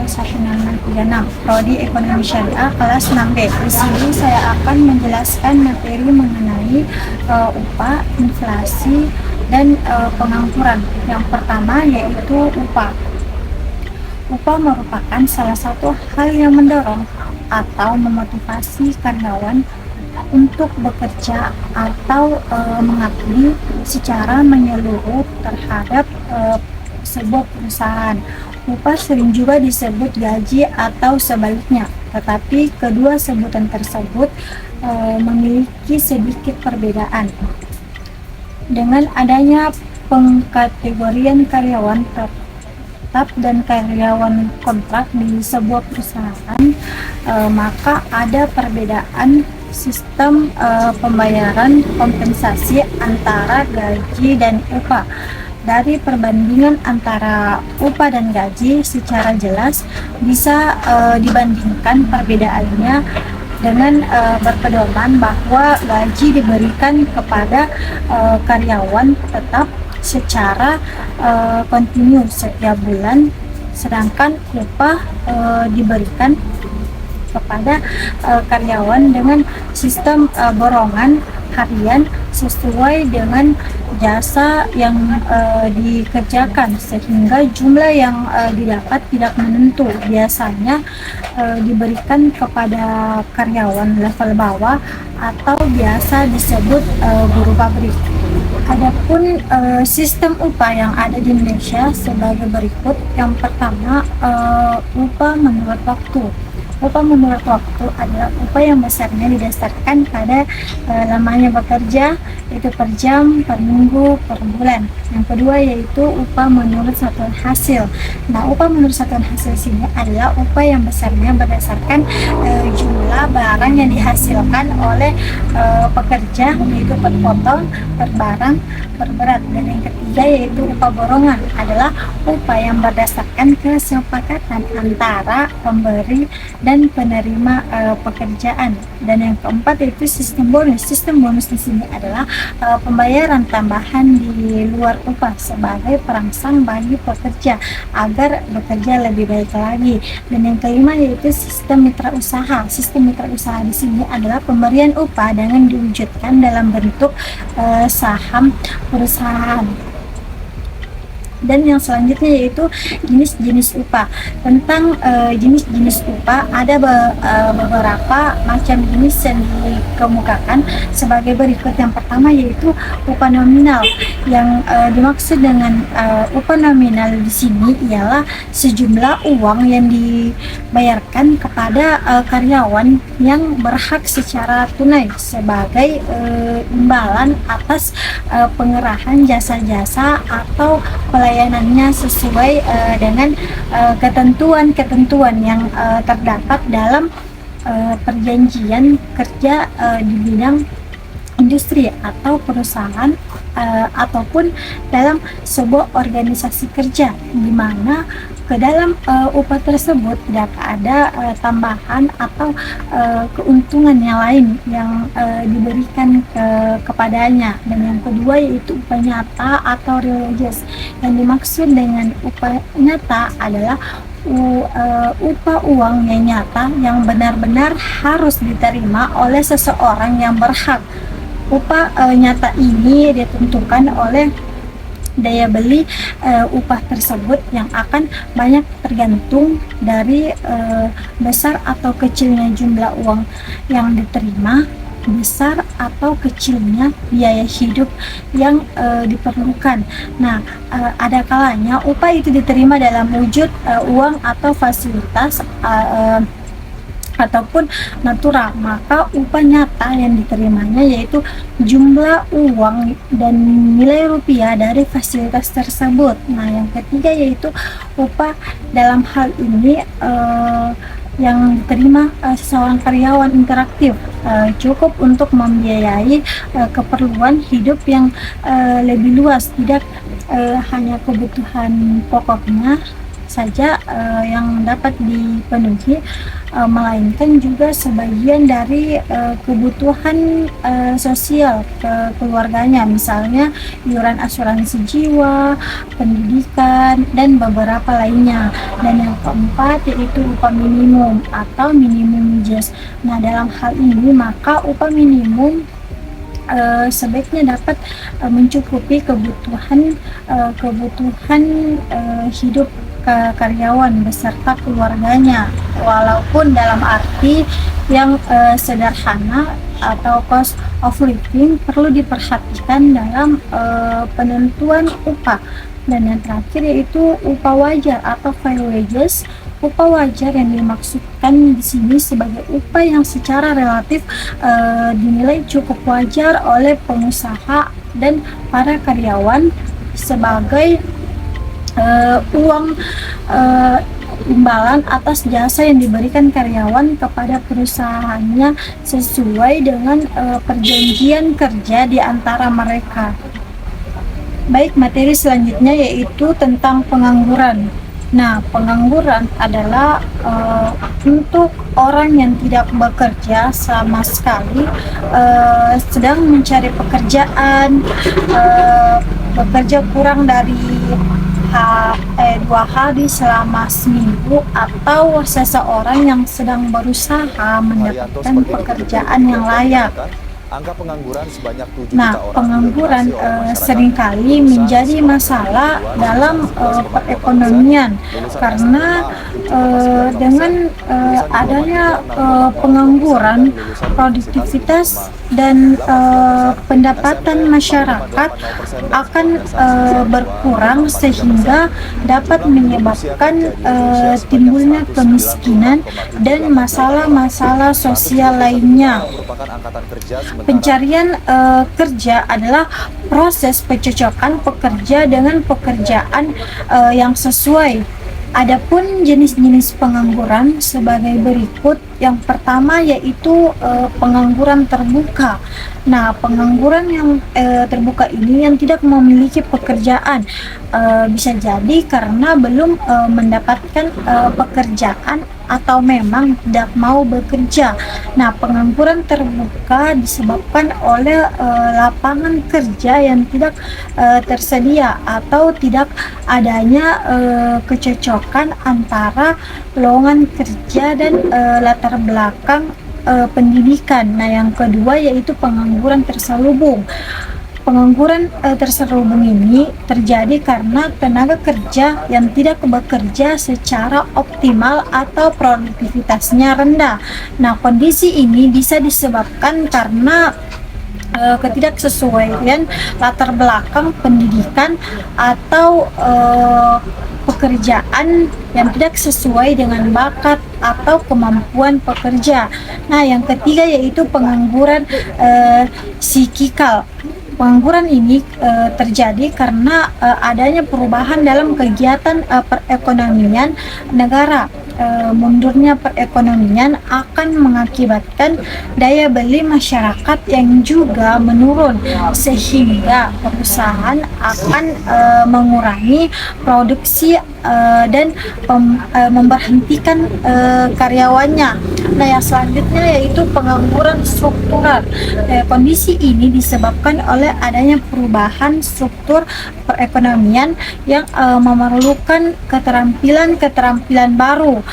1636 Prodi Ekonomi Syariah kelas 6B. Di sini saya akan menjelaskan materi mengenai upah, inflasi, dan pengangguran. Yang pertama yaitu upah. Upah merupakan salah satu hal yang mendorong atau memotivasi karyawan untuk bekerja atau mengabdi secara menyeluruh terhadap sebuah perusahaan. Upah sering juga disebut gaji atau sebaliknya, tetapi kedua sebutan tersebut memiliki sedikit perbedaan. Dengan adanya pengkategorian karyawan tetap dan karyawan kontrak di sebuah perusahaan, maka ada perbedaan sistem pembayaran kompensasi antara gaji dan upah. Dari perbandingan antara upah dan gaji secara jelas bisa dibandingkan perbedaannya dengan berpedoman bahwa gaji diberikan kepada karyawan tetap secara kontinu setiap bulan, sedangkan upah diberikan kepada karyawan dengan sistem borongan harian sesuai dengan jasa yang dikerjakan, sehingga jumlah yang didapat tidak menentu. Biasanya diberikan kepada karyawan level bawah atau biasa disebut buruh pabrik. Adapun sistem upah yang ada di Indonesia sebagai berikut. Yang pertama, upah menurut waktu. Upah menurut waktu adalah upah yang besarnya didasarkan pada lamanya bekerja, yaitu per jam, per minggu, per bulan. Yang kedua yaitu upah menurut satuan hasil. Nah, upah menurut satuan hasil sini adalah upah yang besarnya berdasarkan jumlah barang yang dihasilkan oleh pekerja, yaitu per potong, per barang, per berat. Dan yang ketiga yaitu upah borongan, adalah upah yang berdasarkan kesepakatan antara pemberi dan penerima pekerjaan. Dan yang keempat yaitu sistem bonus. Sistem bonus di sini adalah pembayaran tambahan di luar upah sebagai perangsang bagi pekerja agar bekerja lebih baik lagi. Dan yang kelima yaitu sistem mitra usaha. Sistem mitra usaha di sini adalah pemberian upah dengan diwujudkan dalam bentuk saham perusahaan. Dan yang selanjutnya yaitu jenis-jenis upah. Tentang jenis-jenis upah, ada beberapa macam jenis yang dikemukakan sebagai berikut. Yang pertama yaitu upah nominal. Yang dimaksud dengan upah nominal di sini ialah sejumlah uang yang dibayarkan kepada karyawan yang berhak secara tunai sebagai imbalan atas pengerahan jasa-jasa atau pelayanannya sesuai dengan ketentuan-ketentuan yang terdapat dalam perjanjian kerja di bidang industri atau perusahaan ataupun dalam sebuah organisasi kerja, di mana ke dalam upah tersebut tidak ada tambahan atau keuntungan yang lain yang diberikan kepadanya. Dan yang kedua yaitu upah nyata atau real wages. Yang dimaksud dengan upah nyata adalah upah uang yang nyata yang benar-benar harus diterima oleh seseorang yang berhak. Upah nyata ini ditentukan oleh daya beli upah tersebut yang akan banyak tergantung dari besar atau kecilnya jumlah uang yang diterima, besar atau kecilnya biaya hidup yang diperlukan. Nah, ada kalanya upah itu diterima dalam wujud uang atau fasilitas ataupun natural, maka upah nyata yang diterimanya yaitu jumlah uang dan nilai rupiah dari fasilitas tersebut. Nah, yang ketiga yaitu upah dalam hal ini yang diterima seorang karyawan interaktif, cukup untuk membiayai keperluan hidup yang lebih luas, tidak hanya kebutuhan pokoknya saja yang dapat dipenuhi, melainkan juga sebagian dari kebutuhan sosial keluarganya, misalnya iuran asuransi jiwa, pendidikan, dan beberapa lainnya. Dan yang keempat yaitu upah minimum atau minimum wages. Nah, dalam hal ini maka upah minimum sebaiknya dapat mencukupi kebutuhan hidup karyawan beserta keluarganya, walaupun dalam arti yang sederhana atau cost of living perlu diperhatikan dalam penentuan upah. Dan yang terakhir yaitu upah wajar atau fair wages. Upah wajar yang dimaksudkan di sini sebagai upah yang secara relatif dinilai cukup wajar oleh pengusaha dan para karyawan sebagai uang imbalan atas jasa yang diberikan karyawan kepada perusahaannya sesuai dengan perjanjian kerja di antara mereka. Baik, materi selanjutnya yaitu tentang pengangguran. Nah, pengangguran adalah untuk orang yang tidak bekerja sama sekali, sedang mencari pekerjaan, bekerja kurang dari 2 hari selama seminggu, atau seseorang yang sedang berusaha mendapatkan pekerjaan yang layak. Angka pengangguran sebanyak 7 Nah, juta orang pengangguran seringkali menjadi masalah dalam perekonomian karena dengan adanya pengangguran, produktivitas dan pendapatan masyarakat akan berkurang sehingga dapat menyebabkan timbulnya kemiskinan dan masalah-masalah sosial lainnya. Pencarian kerja adalah proses pencocokan pekerja dengan pekerjaan yang sesuai. Adapun jenis-jenis pengangguran sebagai berikut. Yang pertama yaitu pengangguran terbuka. Nah, pengangguran yang terbuka ini yang tidak memiliki pekerjaan, bisa jadi karena belum mendapatkan pekerjaan atau memang tidak mau bekerja. Nah, pengangguran terbuka disebabkan oleh lapangan kerja yang tidak tersedia atau tidak adanya kecocokan antara lowongan kerja dan latar belakang pendidikan. Nah, yang kedua yaitu pengangguran terselubung. Pengangguran terselubung ini terjadi karena tenaga kerja yang tidak bekerja secara optimal atau produktivitasnya rendah. Nah, kondisi ini bisa disebabkan karena ketidaksesuaian latar belakang pendidikan atau pekerjaan yang tidak sesuai dengan bakat atau kemampuan pekerja. Nah, yang ketiga yaitu pengangguran psikikal. Pengangguran ini terjadi karena adanya perubahan dalam kegiatan perekonomian negara. Mundurnya perekonomian akan mengakibatkan daya beli masyarakat yang juga menurun, sehingga perusahaan akan mengurangi produksi dan memberhentikan karyawannya. Nah, yang selanjutnya yaitu pengangguran struktural. Kondisi ini disebabkan oleh adanya perubahan struktur perekonomian yang memerlukan keterampilan baru.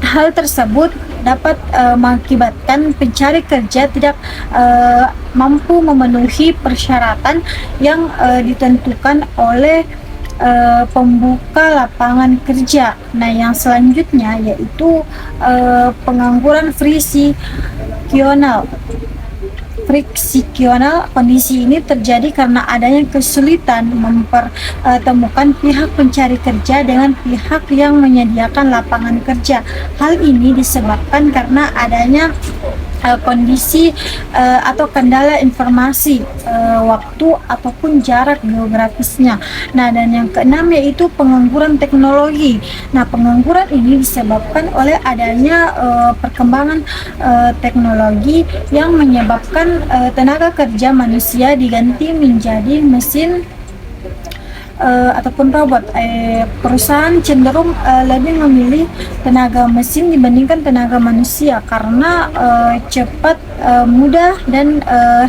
Hal tersebut dapat mengakibatkan pencari kerja tidak mampu memenuhi persyaratan yang ditentukan oleh pembuka lapangan kerja. Nah, yang selanjutnya yaitu pengangguran friksional. Kondisi ini terjadi karena adanya kesulitan mempertemukan pihak pencari kerja dengan pihak yang menyediakan lapangan kerja. Hal ini disebabkan karena adanya kondisi atau kendala informasi, waktu ataupun jarak geografisnya. Nah, dan yang keenam yaitu pengangguran teknologi. Nah, pengangguran ini disebabkan oleh adanya perkembangan teknologi yang menyebabkan tenaga kerja manusia diganti menjadi mesin ataupun robot. Perusahaan cenderung lebih memilih tenaga mesin dibandingkan tenaga manusia karena cepat, mudah, dan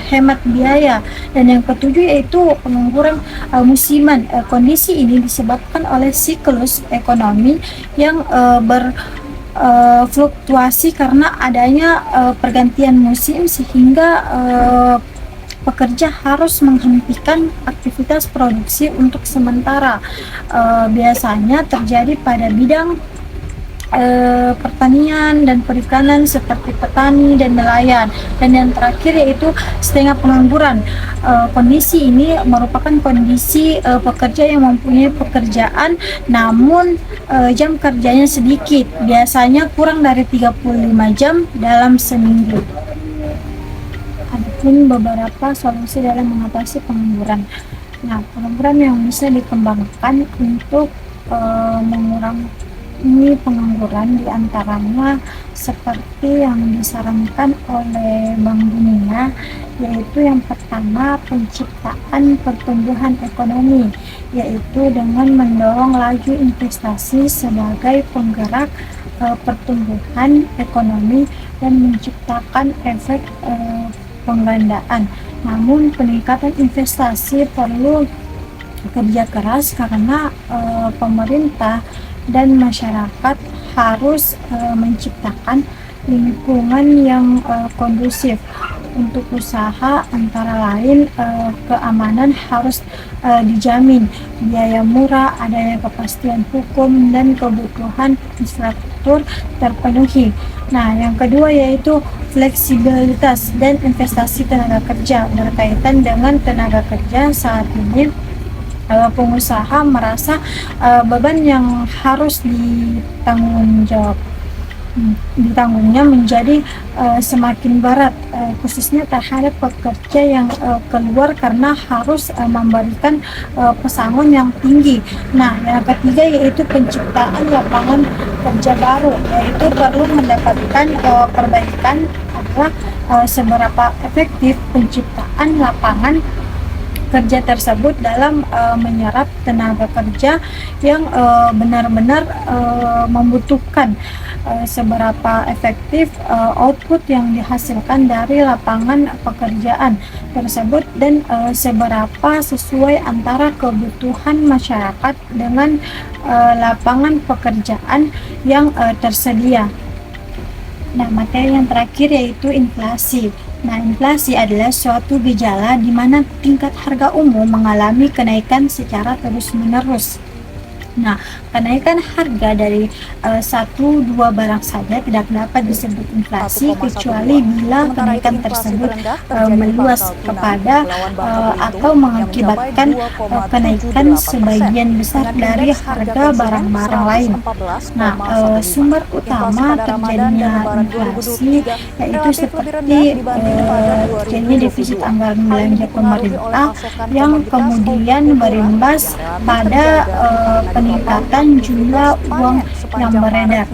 hemat biaya. Dan yang ketujuh yaitu pengangguran musiman. Kondisi ini disebabkan oleh siklus ekonomi yang fluktuasi karena adanya pergantian musim, sehingga pekerja harus menghentikan aktivitas produksi untuk sementara. Biasanya terjadi pada bidang pertanian dan perikanan seperti petani dan nelayan. Dan yang terakhir yaitu setengah pengangguran. Kondisi ini merupakan kondisi pekerja yang mempunyai pekerjaan namun jam kerjanya sedikit, biasanya kurang dari 35 jam dalam seminggu. Adapun beberapa solusi dalam mengatasi pengangguran. Nah, pengangguran yang bisa dikembangkan untuk mengurangi pengangguran diantaranya seperti yang disarankan oleh Bank Dunia, yaitu yang pertama penciptaan pertumbuhan ekonomi, yaitu dengan mendorong laju investasi sebagai penggerak pertumbuhan ekonomi dan menciptakan efek penggandaan. Namun peningkatan investasi perlu kerja keras karena pemerintah dan masyarakat harus menciptakan lingkungan yang kondusif untuk usaha, antara lain keamanan harus dijamin, biaya murah, adanya kepastian hukum, dan kebutuhan infrastruktur terpenuhi. Nah, yang kedua yaitu fleksibilitas dan investasi tenaga kerja. Berkaitan dengan tenaga kerja, saat ini pengusaha merasa beban yang harus ditanggungnya menjadi semakin berat, khususnya terhadap pekerja yang keluar karena harus memberikan pesangon yang tinggi. Nah, yang ketiga yaitu penciptaan lapangan kerja baru, yaitu perlu mendapatkan perbaikan adalah seberapa efektif penciptaan lapangan kerja tersebut dalam menyerap tenaga kerja yang benar-benar membutuhkan, seberapa efektif output yang dihasilkan dari lapangan pekerjaan tersebut, dan seberapa sesuai antara kebutuhan masyarakat dengan lapangan pekerjaan yang tersedia. Nah, materi yang terakhir yaitu inflasi. Nah, inflasi adalah suatu gejala di mana tingkat harga umum mengalami kenaikan secara terus-menerus. Nah, kenaikan harga dari satu dua barang saja tidak dapat disebut inflasi kecuali bila kenaikan tersebut meluas kepada atau mengakibatkan kenaikan sebagian besar dari harga barang-barang lain. Nah, sumber utama terjadinya inflasi yaitu seperti terjadinya defisit anggaran belanja pemerintah yang kemudian berimbas pada peningkatan jumlah uang yang beredar.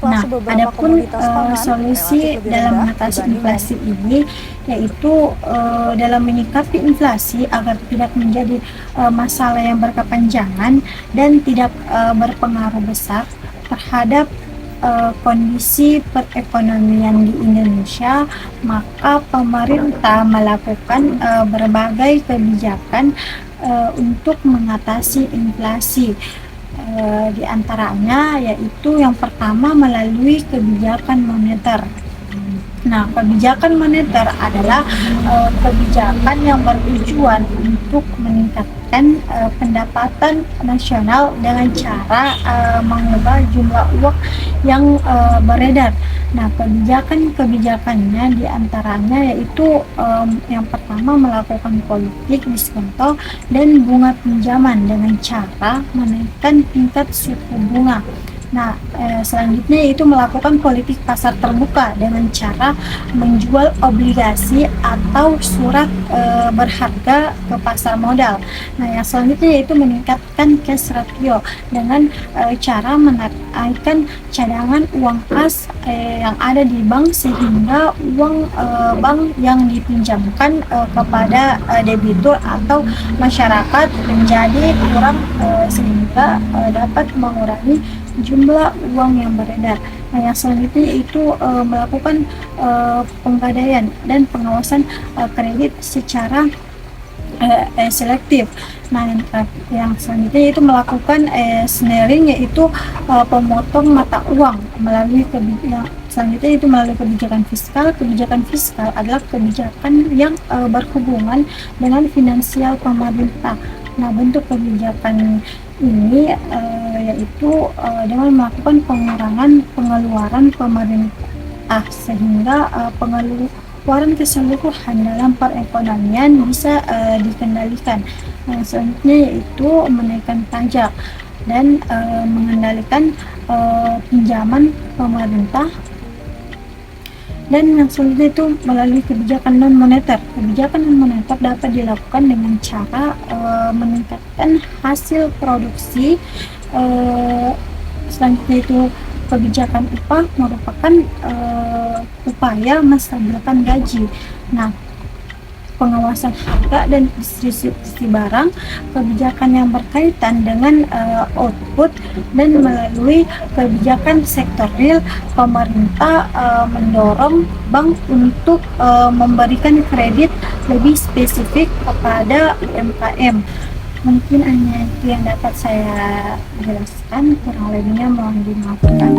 Nah, adapun solusi dalam mengatasi inflasi ini yaitu dalam menyikapi inflasi agar tidak menjadi masalah yang berkepanjangan dan tidak berpengaruh besar terhadap kondisi perekonomian di Indonesia, maka pemerintah melakukan berbagai kebijakan untuk mengatasi inflasi. Di antaranya yaitu yang pertama melalui kebijakan moneter. Nah, kebijakan moneter adalah kebijakan yang bertujuan untuk meningkatkan pendapatan nasional dengan cara mengubah jumlah uang yang beredar. Nah, kebijakannya diantaranya yaitu yang pertama melakukan politik diskonto dan bunga pinjaman dengan cara menaikkan tingkat suku bunga. Nah, selanjutnya itu melakukan politik pasar terbuka dengan cara menjual obligasi atau surat berharga ke pasar modal. Nah, yang selanjutnya yaitu meningkatkan cash ratio dengan cara menaikkan cadangan uang kas yang ada di bank sehingga uang bank yang dipinjamkan kepada debitur atau masyarakat menjadi kurang sehingga dapat mengurangi jumlah uang yang beredar. Nah, yang selanjutnya itu melakukan penggadaian dan pengawasan kredit secara selektif. Nah, yang selanjutnya itu melakukan snaring, yaitu pemotong mata uang melalui selanjutnya itu melalui kebijakan fiskal. Kebijakan fiskal adalah kebijakan yang berhubungan dengan finansial pemerintah. Nah, bentuk kebijakan ini yaitu dengan melakukan pengurangan pengeluaran pemerintah sehingga pengeluaran keseluruhan dalam perekonomian bisa dikendalikan. Selanjutnya yaitu menaikkan pajak dan mengendalikan pinjaman pemerintah. Dan yang selanjutnya itu melalui kebijakan non moneter. Kebijakan non moneter dapat dilakukan dengan cara meningkatkan hasil produksi. Selanjutnya itu kebijakan upah merupakan upaya menstabilkan gaji. Nah, pengawasan harga dan distribusi barang, kebijakan yang berkaitan dengan output, dan melalui kebijakan sektor real, pemerintah mendorong bank untuk memberikan kredit lebih spesifik kepada UMKM. Mungkin hanya itu yang dapat saya jelaskan, kurang lebihnya mohon dimaafkan.